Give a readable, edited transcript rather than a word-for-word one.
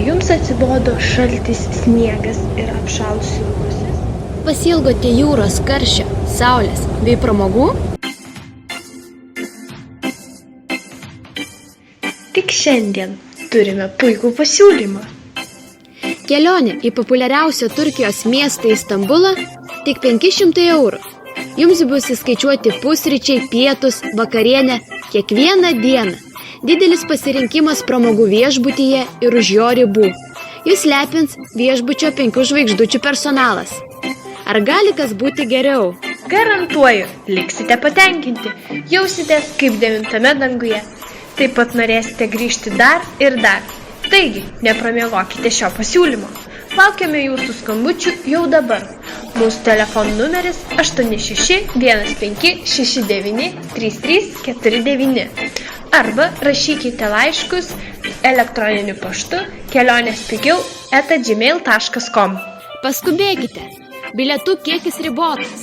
jums atsibodo šaltis, sniegas ir apšalusi rūsis? Pasiilgote jūros, karščio, saulės bei pramogų? Tik šiandien turime puikų pasiūlymą. Kelionė į populiariausią Turkijos miestą Istambulą tik 500 eurų. Jums bus įskaičiuoti pusryčiai, pietus, vakarienė kiekvieną dieną. Didelis pasirinkimas pramogų viešbutyje ir už jo ribų. Jūs lepins viešbučio 5 žvaigždučių personalas. Ar gali kas būti geriau? Garantuoju, liksite patenkinti, jausitės kaip 9 danguje. Taip pat norėsite grįžti dar ir dar. Taigi, nepramiegokite šio pasiūlymo. Laukiame jūsų skambučių jau dabar. Mūsų telefonų numeris 8615693349 arba rašykite laiškus elektroniniu paštu kelionespigiau@gmail.com. Paskubėkite, bilietų kiekis ribotas.